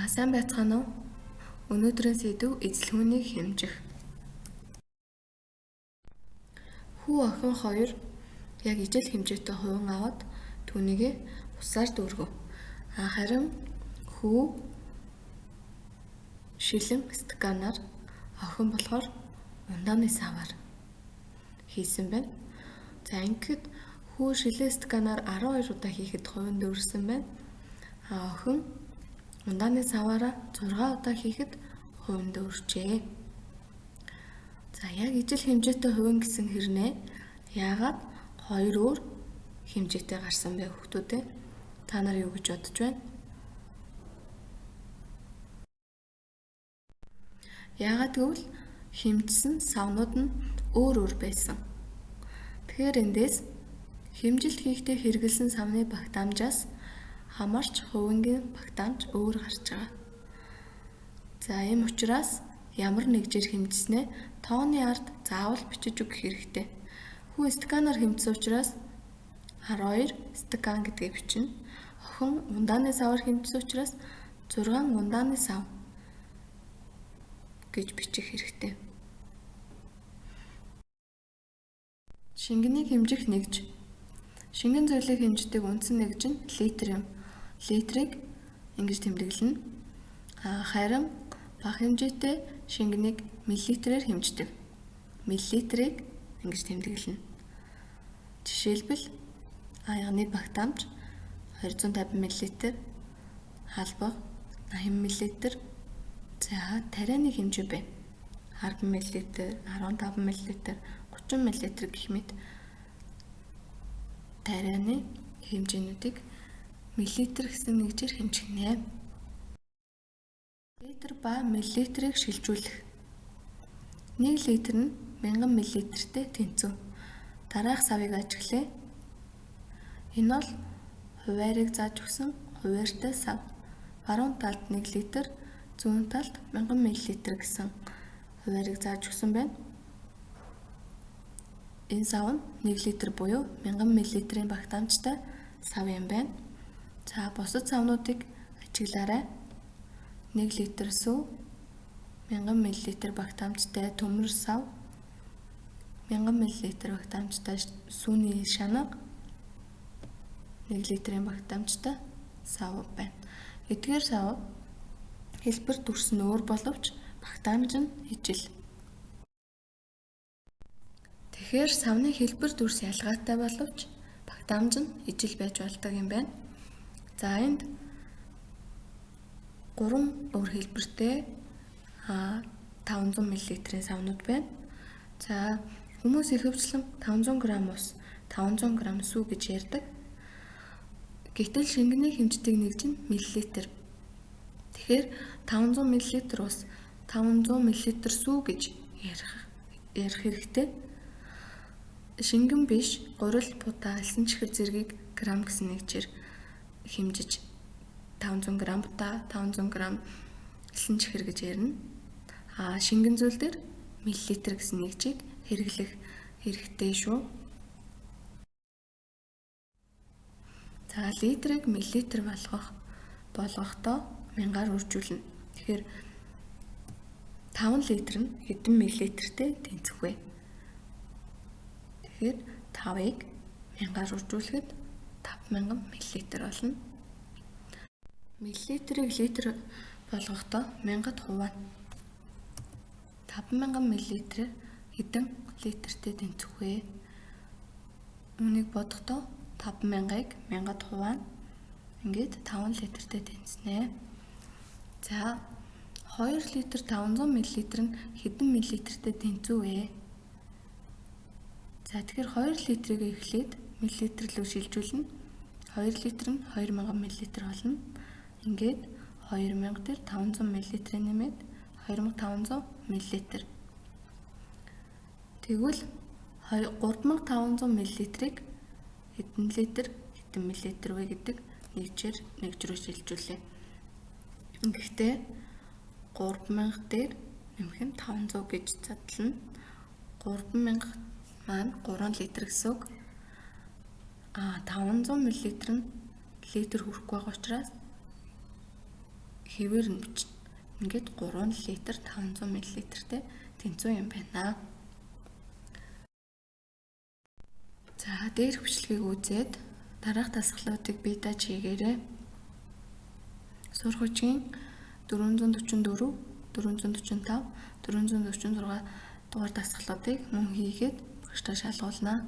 Сайн байцгаана уу? Өнөөдрийн сэдв эзлэх хэмжих. Хүү охин хоёр яг ижил хэмжээтэй хувин аваад түүнийг усаар дүүргэв. Харин хүү шилэн стаканаар, охин болохоор ундааны саваар хийсэн байна. За ингээд хүү шилэн стаканаар 12 удаа хийхэд хувин дүүрсэн байна. Охин ундааны саваараа 6 удаа хийхэд хувин дүүрчээ. За яг ижил хэмжээтэй хувин гэсэн хэрнээ яагаад хоёр өөр хэмжээтэй гарсан бэ хүүхдүүд ээ? Та нар юу гэж бодож байна? Яагаад гэвэл хэмжсэн савнууд нь өөр өөр байсан. Тэгэхээр эндээс хэмжилт хийхдээ хэрэгэлсэн савны багтаамжаас хамаарч хувингийн багтаамж өөр гарч байгаа. За ийм учраас ямар нэгжээр хэмжснээ тооны ард заавал бичиж өгөх хэрэгтэй. Хүү стаканаар хэмжсэн учраас 12 стакан гэдгийг бичнэ. Охин ундааны саваар хэмжсэн учраас 6 ундааны сав гэж бичих хэрэгтэй. Шингэнийг хэмжих нэгж. Шингэн зүйлийг хэмждэг үндсэн нэгж нь литр юм. Литрийг ингэж тэмдэглэнэ. Харин бага хэмжээтэй шингэнийг миллилитрээр хэмждэг. Миллилитрийг ингэж тэмдэглэнэ. Жишээлбэл ягны багтаамж 250 мл, халбаг 80 мл. За тарианы хэмжээ бэ. 10 мл, 15 мл, 30 мл гэх мэт тарианы хэмжээнүүдийг миллилитр гэсэн нэгжээр хэмжигнэ. Литр ба миллилитрийг шилжүүлэх. 1 литр нь 1000 мл-тэй тэнцүү. Дараах савыг ажиглая. Энэ бол хуваарийг зааж өгсөн хуваартай сав. Баруун талд 1 литр, зүүн талд 1000 мл гэсэн хуваарийг зааж өгсөн байна. Энэ сав нь 1 литр буюу 1000 мл-ийн багтаамжтай сав юм байна. За бусад савнуудыг ажиглаарай. 1 литр сүү, 1000 мл багтаамжтай төмөр сав, 1000 мл багтаамжтай сүүний шанага, 1 литрийн багтаамжтай сав байна. Эдгээр сав хэлбэр дүрс нь өөр боловч багтаамж нь ижил. Тэгэхээр савны хэлбэр дүрс ялгаатай боловч багтаамж нь ижил байж болдог юм байна. За энд 3 өөр хэлбэртэй 500 мл-ийн савнууд байна. За хүмүүс ихэвчлэн 500 г ус, 500 г сүү гэж ярьдаг. Гэтэл шингэний хэмждэг нэгж нь миллилитр. Тэгэхээр 500 мл ус, 500 мл сүү гэж ярих хэрэгтэй. Шингэн биш, гурил, бутаа, элсэн чихэр зэргийг грамм гэсэн нэгжээр хэмжиж 500 г бутаа, 500 г элсэн чихэр гэж ярина. Шингэн зүйл дээр миллилитр гэсэн нэгжийг хэрэглэх хэрэгтэй шүү. За литрийг миллилитр болгохдоо 1000-аар үржүүлнэ. Тэгэхээр 5 литр нь хэдэн миллилитртэй тэнцэх вэ? Тэгэхээр 5-ыг 1000-аар үржүүлэхэд 5000 мл болно. Миллилитрийг литр болгохдоо 1000-д хуваана. 5000 мл хэдэн литртэй тэнцэх вэ? Үүнийг бодохдоо 5000-ыг 1000-д хуваана. Ингээд 5 литртэй тэнцэнэ. За 2 литр 500 мл нь хэдэн миллилитртэй тэнцүү вэ? За тэгэхээр 2 литрийг эхлээд миллилитр рүү шилжүүлнэ. 2 литр нь 2000 мл болно. Ингээд 2000 дээр 500 мл нэмээд 2500 мл. Тэгвэл 3500 мл-ийг хэдэн литр, хэдэн миллилитр вэ гэдэг нэгж рүү шилжүүлээ. Гэхдээ 3000 дээр нэмэх нь 500 гэж задлана. 3000 маань 3 литр гэсэн үг. 500 мл нь литр хүрэхгүй байгаа учраас хэвээр нь бичнэ. Ингээд 3 литр 500 мл-тэй тэнцүү юм байна. За дээрх бичлэгийг үзээд дараах дасгалуудыг бие дааж хийгээрэй. Сургуулийн 444, 445, 446 дугаар дасгалуудыг мөн хийгээд багштай шалгуулнаа.